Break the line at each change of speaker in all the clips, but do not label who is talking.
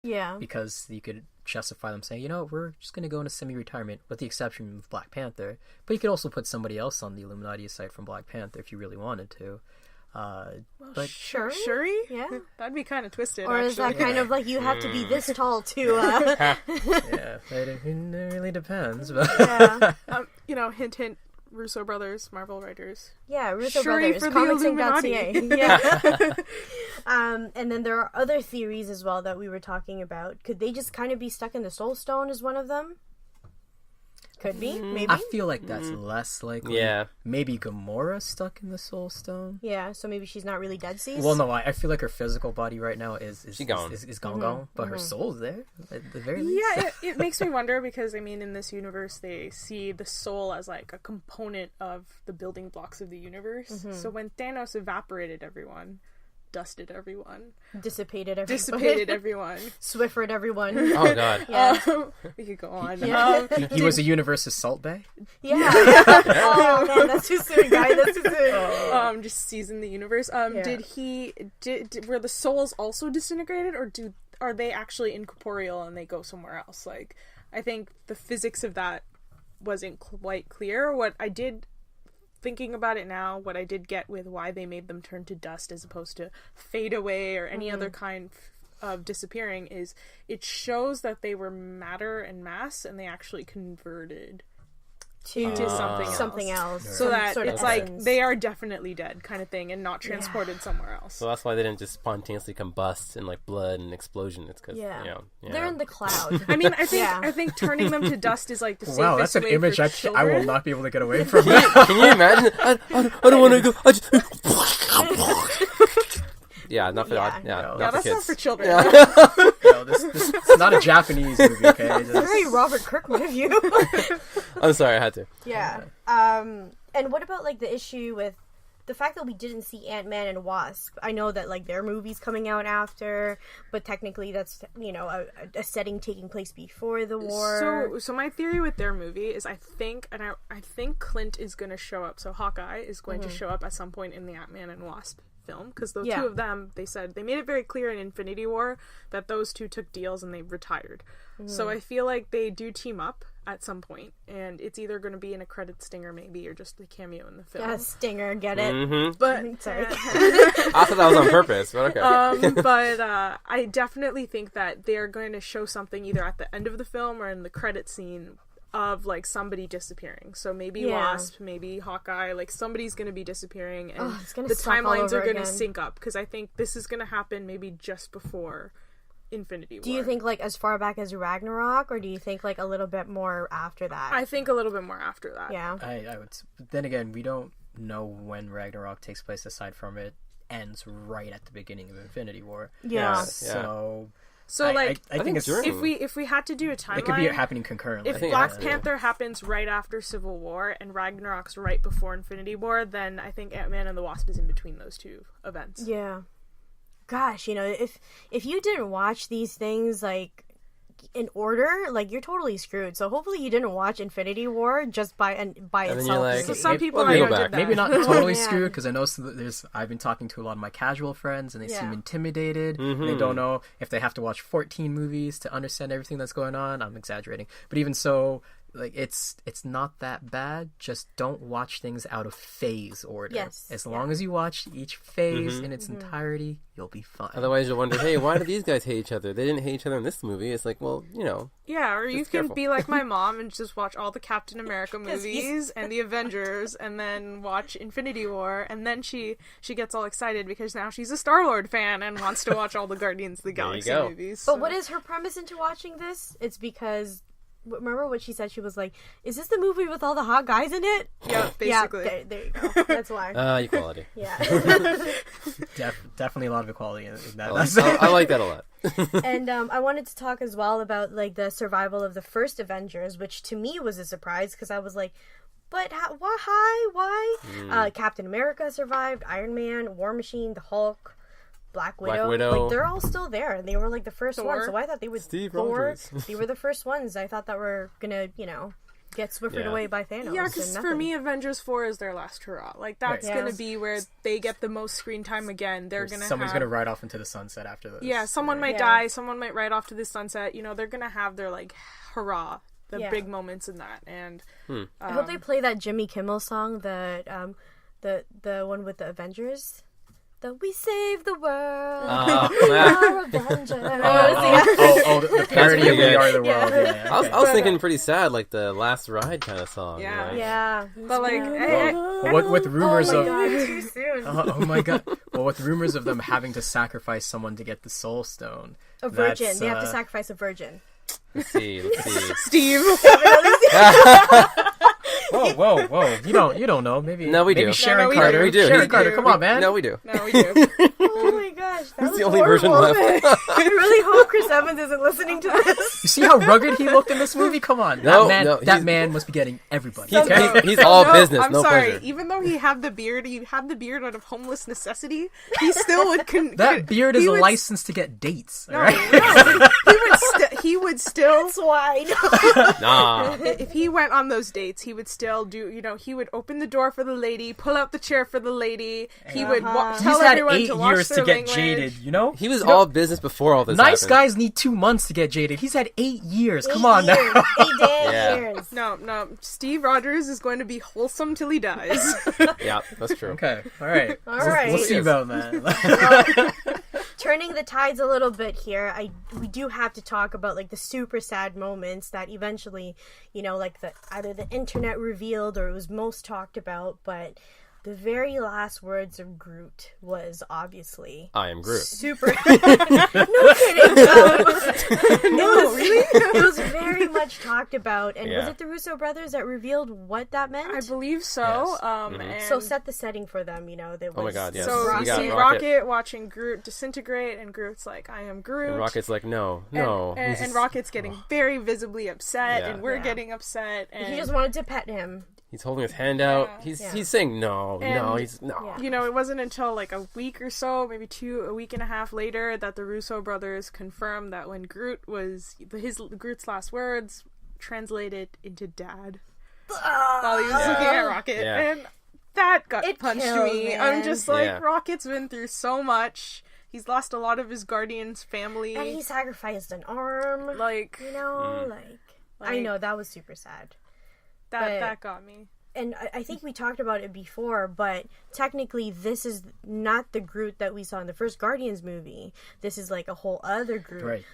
Yeah.
Because you could justify them saying, we're just going to go into semi-retirement, with the exception of Black Panther. But you could also put somebody else on the Illuminati aside from Black Panther if you really wanted to. But
Shuri? Yeah.
That'd be kind of twisted,
Or
actually.
is that kind of like you have to be this tall to...
yeah, it really depends. But
Yeah. Hint, hint. Russo brothers, Marvel writers.
Yeah, Russo
Shuri
brothers.
for the
Comicsing.ca. Yeah. And then there are other theories as well that we were talking about. Could they just kind of be stuck in the Soul Stone as one of them? Could be, maybe.
I feel like that's less likely.
Yeah.
Maybe Gamora stuck in the Soul Stone.
Yeah, so maybe she's not really dead, Cease?
Well, no, I feel like her physical body right now is
gone.
Is gone, but her soul's there at the very least.
Yeah, it makes me wonder because, in this universe, they see the soul as, like, a component of the building blocks of the universe. So when Thanos evaporated everyone, dusted everyone,
dissipated
everyone,
Swiffered everyone.
Oh, God.
Yeah.
We could go on.
Yeah.
He was a universe's Salt Bay?
Yeah. Oh, man, that's too soon, guy. That's too soon.
Just season the universe. Were the souls also disintegrated, or are they actually incorporeal and they go somewhere else? Like, I think the physics of that wasn't quite clear. Thinking about it now, what I did get with why they made them turn to dust as opposed to fade away or any other kind of disappearing is it shows that they were matter and mass and they actually converted to something else. So that it's like they are definitely dead kind of thing and not transported somewhere else.
So that's why they didn't just spontaneously combust in like blood and explosion. It's because
they're in the cloud.
I think turning them to dust is like the safest
wow, that's an
way
image
for
I
children.
will not be able to get away from.
Can you imagine? I don't want to go. I just... Yeah, not for
no.
not
that's
for kids.
not for children.
No, this it's not a Japanese movie, okay?
It's very Robert Kirkman of you.
I'm sorry, I had to.
Yeah. And what about like the issue with the fact that we didn't see Ant-Man and Wasp? I know that like their movie's coming out after, but technically that's a setting taking place before the war.
So my theory with their movie is I think Clint is going to show up. So Hawkeye is going to show up at some point in the Ant-Man and Wasp film because the two of them, they said they made it very clear in Infinity War that those two took deals and they retired. So I feel like they do team up at some point, and it's either going to be in a credit stinger maybe or just a cameo in the film.
Yeah, stinger, get it?
But
sorry,
I thought that was on purpose, but okay.
But I definitely think that they are going to show something either at the end of the film or in the credit scene of like somebody disappearing. So maybe Wasp, maybe Hawkeye, like somebody's going to be disappearing and the timelines are going to sync up because I think this is going to happen maybe just before Infinity War.
Do you think like as far back as Ragnarok, or do you think like a little bit more after that?
I think a little bit more after that.
Yeah.
I would. Then again, we don't know when Ragnarok takes place aside from it ends right at the beginning of Infinity War.
Yeah.
So
I think it's
if we had to do a timeline,
it could be happening concurrently.
If Black Panther happens right after Civil War and Ragnarok's right before Infinity War, then I think Ant-Man and the Wasp is in between those two events.
Yeah. Gosh, if you didn't watch these things like in order, like you're totally screwed. So hopefully you didn't watch Infinity War just by itself.
Like,
so some people
did
that.
Maybe not totally screwed because I know I've been talking to a lot of my casual friends and they seem intimidated. They don't know if they have to watch 14 movies to understand everything that's going on. I'm exaggerating, but even so, like it's not that bad. Just don't watch things out of phase order.
Yes.
As long as you watch each phase in its entirety, you'll be fine.
Otherwise, you'll wonder, hey, why do these guys hate each other? They didn't hate each other in this movie. It's like, well,
Yeah, or you can
careful.
be like my mom and just watch all the Captain America movies and the Avengers, and then watch Infinity War, and then she gets all excited because now she's a Star-Lord fan and wants to watch all the Guardians of the Galaxy movies.
But what is her premise into watching this? It's because. Remember what she said? She was like, "Is this the movie with all the hot guys in it?"
Yeah, basically.
Yeah, there you go. That's why.
Equality.
Yeah.
Definitely a lot of equality in that.
I like that a lot.
And I wanted to talk as well about like the survival of the first Avengers, which to me was a surprise because I was like, "But why? Captain America survived, Iron Man, War Machine, the Hulk." Black Widow, like they're all still there, and they were like the first ones. So I thought they would.
Steve
Thor,
Rogers.
they were the first ones. I thought that were gonna, get swiffered away by Thanos.
Yeah, because for me, Avengers 4 is their last hurrah. Like, that's going to be where they get the most screen time again.
Someone's going to ride off into the sunset after this.
Yeah, someone might die, someone might ride off to the sunset. You know, they're going to have their, like, hurrah, the big moments in that. And
I hope they play that Jimmy Kimmel song, the one with the Avengers. The We Save the World. We are Avengers.
The parody of We Are the World. Yeah.
I was thinking pretty sad, like the Last Ride kind of song.
Yeah.
Right?
Yeah.
But like,
with rumors
of too soon.
Oh my god! Well, with rumors of them having to sacrifice someone to get the Soul Stone.
A virgin. They have to sacrifice a virgin.
Let's see.
Steve.
Whoa! You don't know. Maybe
we do.
Sharon Carter.
We do.
Sharon Carter. Come on, man.
No, we do.
Oh my gosh,
that's the only version left.
I really hope Chris Evans isn't listening to this.
You see how rugged he looked in this movie? Come on, that man must be getting everybody.
He's all business.
I'm
no
sorry.
pleasure.
Even though he had the beard out of homeless necessity. He still would.
That beard is a license to get dates.
No,
right?
he would still.
That's why.
Nah.
If he went on those dates, he would still do. You know, he would open the door for the lady, pull out the chair for the lady. He would tell everyone to wash their
get
language.
jaded. You know,
he was all business before all this.
Nice
happened.
Guys need 2 months to get jaded. He's had 8 years. Come on now.
8 years.
No. Steve Rogers is going to be wholesome till he dies.
Yeah, that's true.
Okay, all right.
Right.
We'll see about that.
Turning the tides a little bit here, we do have to talk about like the super sad moments that eventually, you know, like either the internet revealed or it was most talked about, but the very last words of Groot was obviously
I am Groot.
Super. No kidding. It was very much talked about, and was it the Russo brothers that revealed what that meant?
I believe so.
Yes.
And
so set the setting for them. You know,
oh my god, yes.
So
we
you
got
see Rocket watching Groot disintegrate, and Groot's like, "I am Groot."
And Rocket's like, "No."
And Rocket's getting very visibly upset, and we're getting upset. And
he just wanted to pet him.
He's holding his hand out. He's saying no.
You know, it wasn't until like a week or so, maybe a week and a half later, that the Russo brothers confirmed that when Groot's last words translated into "dad" while he was looking at Rocket, and that got punched me.
Man.
I'm just like, Rocket's been through so much. He's lost a lot of his Guardians family,
and he sacrificed an arm.
Like,
you know, I know that was super sad.
That got me.
And I think we talked about it before, but technically this is not the Groot that we saw in the first Guardians movie. This is like a whole other Groot.
Right.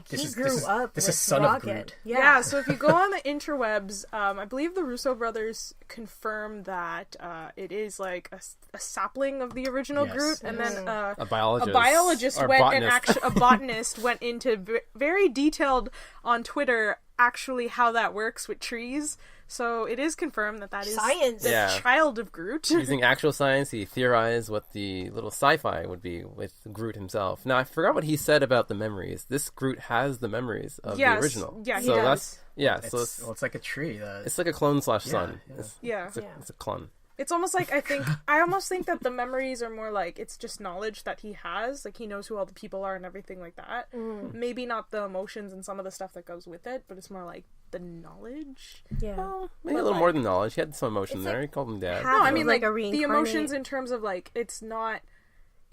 He grew up with
son
Rocket.
Of Groot.
Yeah, so if you go on the interwebs, I believe the Russo brothers confirmed that it is like a sapling of the original Groot, and then
a biologist
went a botanist went into very detailed on Twitter actually how that works with trees. So it is confirmed that is
science.
The child of Groot.
Using actual science, he theorized what the little sci-fi would be with Groot himself. Now, I forgot what he said about the memories. This Groot has the memories of the original.
Yeah, he does.
It's like a tree.
It's like a clone / son.
Yeah.
It's a clone.
It's almost like I almost think that the memories are more like it's just knowledge that he has, like he knows who all the people are and everything like that. Maybe not the emotions and some of the stuff that goes with it, but it's more like the knowledge.
Yeah,
well, maybe a little more than knowledge. He had some emotion there. He called him dad.
No, I mean like the emotions in terms of like it's not.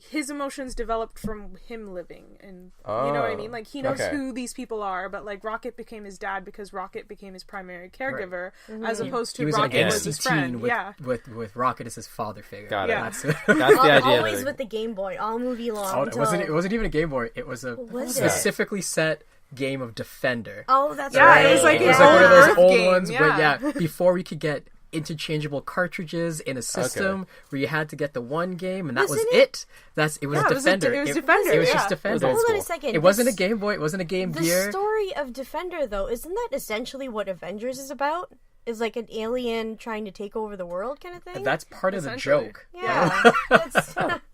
His emotions developed from him living, and you know what I mean? Like, he knows who these people are, but, like, Rocket became his dad because Rocket became his primary caregiver, as opposed to Rocket was his friend.
With Rocket as his father figure.
Got it.
Yeah.
That's the idea.
Always with the Game Boy, all movie long.
It wasn't even a Game Boy. It was a specifically set game of Defender.
Oh, that's
right.
It
was like
one of those old
game,
ones, but before we could get interchangeable cartridges in a system where you had to get the one game and that was it. It was Defender.
It was Defender.
It was just Defender.
Hold on a second.
It wasn't a Game Boy. It wasn't a Game Gear.
The story of Defender, though, isn't that essentially what Avengers is about? Is like an alien trying to take over the world kind of thing?
That's part of the joke.
Yeah.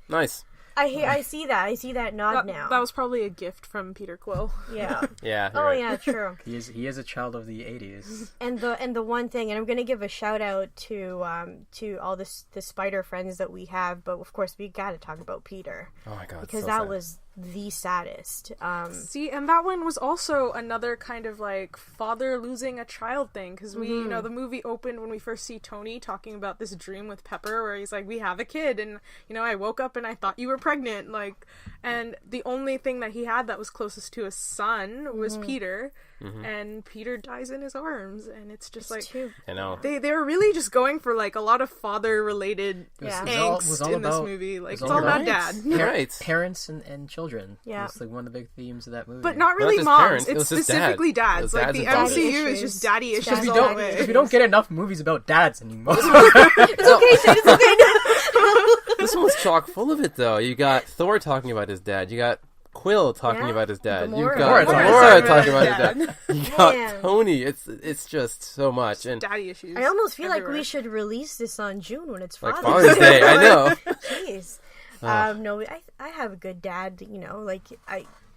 Nice.
I see that. I see that nod now.
That was probably a gift from Peter Quill.
Yeah.
Yeah.
Oh,
right.
yeah, true.
He is a child of the 80s.
And the one thing, and I'm going to give a shout out to all the spider friends that we have, but of course we got to talk about Peter.
Oh my god.
Because
so
that
sad.
was the saddest.
See, and that one was also another kind of like father losing a child thing, because we, you know, the movie opened when we first see Tony talking about this dream with Pepper where he's like, we have a kid, and, you know, I woke up and I thought you were pregnant, like, and the only thing that he had that was closest to a son was Peter, and Peter dies in his arms, and it's just
I know.
They were really just going for like a lot of father related angst
was all
in this
about-
movie. Like,
it was
it's
all
all about
about-
dad.
Right.
Parents and children.
Yeah.
It's like one of the big themes of that movie.
But not really
just
moms.
parents, it
It's
was just
specifically
dad. It
dads.
was
Like,
dads
the
and daughters.
MCU is just daddy issues
Daddy
all
issues.
the way.
Because we don't get enough movies about dads anymore.
This one's chock full of it, though. You got Thor talking about his dad. You got Quill talking
Yeah.
about his dad. You
Gamora.
got
Gamora
Gamora talking about his dad. You got
Man.
Tony. It's just so much. And
Daddy issues.
I almost feel like
everywhere.
we should release this on June when it's
like
Father's
Father's Day, I know.
Jeez. No, I have a good dad, you know, like,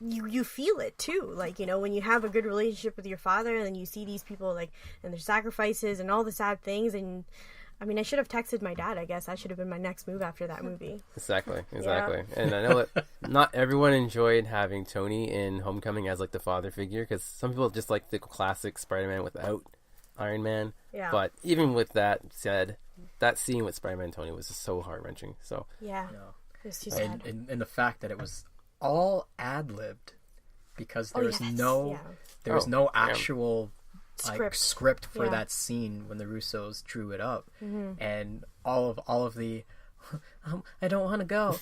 you feel it too, like, you know, when you have a good relationship with your father and then you see these people, like, and their sacrifices and all the sad things, and I mean, I should have texted my dad, I guess. I should have been my next move after that movie.
Exactly. And I know that not everyone enjoyed having Tony in Homecoming as like the father figure, because some people just like the classic Spider-Man without Iron Man.
Yeah.
But even with that said, that scene with Spider-Man and Tony was just so heart-wrenching. So
Yeah. It was too sad.
and the fact that it was all ad-libbed, because there was
yes.
no
Yeah.
there was no actual script for
Yeah.
that scene when the Russos drew it up, and all of the I don't want to go.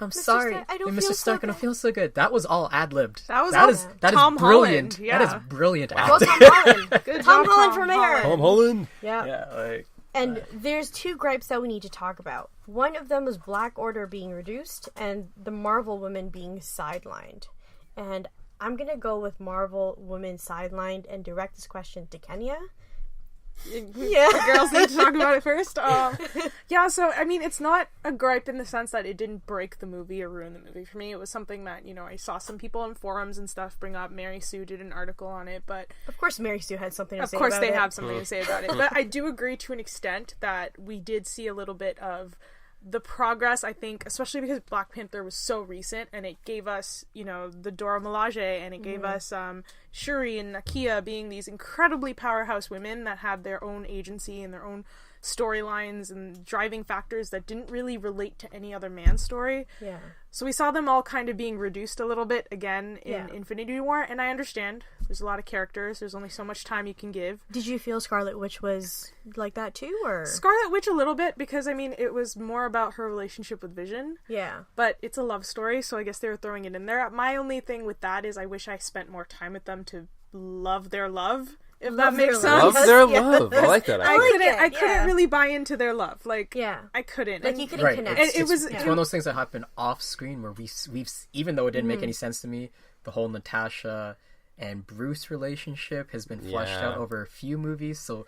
I'm sorry.
Stark, I don't
Mr.
feel
Stark,
so
I don't feel so good. That was all ad-libbed.
That was
that
all
is
Tom
brilliant.
Holland, yeah.
That is brilliant
Go
acting.
Tom Holland.
Good
Tom
job,
Holland
Tom
for mayor.
Tom Holland.
Yeah.
Yeah, like
And there's two gripes that we need to talk about. One of them is Black Order being reduced and the Marvel women being sidelined. And I'm going to go with Marvel women sidelined and direct this question to Kenya.
The girls need to talk about it first. Yeah, so, I mean, it's not a gripe in the sense that it didn't break the movie or ruin the movie for me. It was something that, you know, I saw some people in forums and stuff bring up. Mary Sue did an article on it, but
Of course, Mary Sue had something to say
of course
about
they
it.
have something to say about it. But I do agree to an extent that we did see a little bit of the progress, I think, especially because Black Panther was so recent, and it gave us, you know, the Dora Milaje, and it gave us Shuri and Nakia being these incredibly powerhouse women that had their own agency and their own storylines and driving factors that didn't really relate to any other man's story.
Yeah.
So we saw them all kind of being reduced a little bit again in
Yeah.
Infinity War, and I understand. There's a lot of characters. There's only so much time you can give.
Did you feel Scarlet Witch was like that too, or?
Scarlet Witch a little bit, because, I mean, it was more about her relationship with Vision.
Yeah.
But it's a love story, so I guess they were throwing it in there. My only thing with that is I wish I spent more time with them to love their love, if that
Love
makes
their
sense.
Love their
Yeah.
love. I like that.
I like it,
I couldn't
yeah.
really buy into their love. Like,
Yeah.
I couldn't.
Like,
And
you couldn't
right.
connect.
And it
It's
was-
it's
yeah.
one of those things that happen off screen where we've even though it didn't make any sense to me, the whole Natasha and Bruce relationship has been fleshed
Yeah.
out over a few movies, so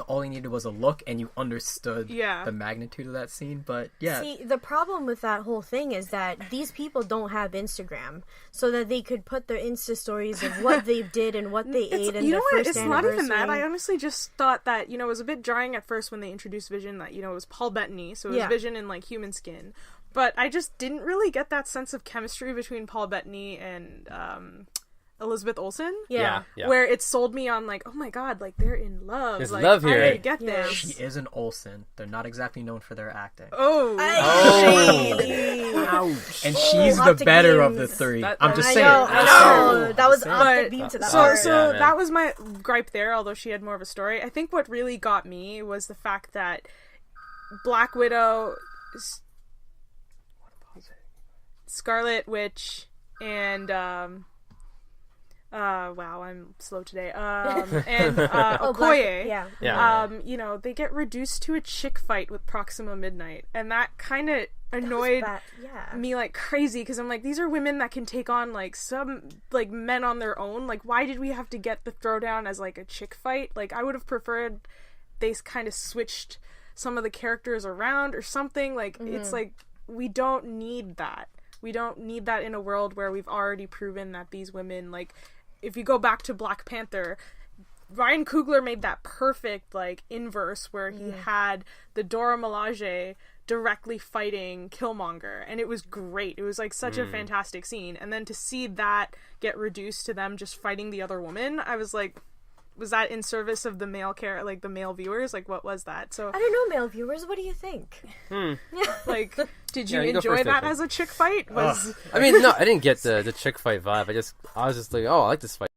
all you needed was a look and you understood
Yeah.
the magnitude of that scene. But yeah,
See, the problem with that whole thing is that these people don't have Instagram, so that they could put their Insta stories of what they did and what they ate and
you
their
know what?
first
It's not even that.
anniversary.
I honestly just thought that, you know, it was a bit jarring at first when they introduced Vision that, you know, it was Paul Bettany, so it was
Yeah.
Vision in, like, human skin. But I just didn't really get that sense of chemistry between Paul Bettany and Elizabeth Olsen.
Yeah.
Where it sold me on, like, oh my god, like, they're in love.
There's
like,
love here.
I get
Yeah.
this.
she is an Olsen. They're not exactly known for their acting.
Oh.
Ouch. And she's
hot
the better of the
takes.
three.
That-
I'm just
I
saying.
know, I know.
Just
That was
saying.
off the
But-
beat to that
So,
part.
so
Yeah, man.
that was my gripe there, although she had more of a story. I think what really got me was the fact that Black Widow, Scarlet Witch, and wow, I'm slow today. And
Oh,
Okoye.
yeah.
Yeah.
You know, they get reduced to a chick fight with Proxima Midnight, and that kind of annoyed
Yeah.
me like crazy, because I'm like, these are women that can take on like some like men on their own. Like, why did we have to get the throwdown as like a chick fight? Like, I would have preferred they kind of switched some of the characters around or something. Like, it's like, we don't need that. We don't need that in a world where we've already proven that these women, like, if you go back to Black Panther, Ryan Coogler made that perfect, like, inverse where he had the Dora Milaje directly fighting Killmonger, and it was great. It was like such a fantastic scene, and then to see that get reduced to them just fighting the other woman, I was like, was that in service of the male like the male viewers? Like, what was that? So
I don't know, male viewers. What do you think?
Like, did you enjoy that as a chick fight? I
mean, no, I didn't get the chick fight vibe. I was just like, oh, I like this fight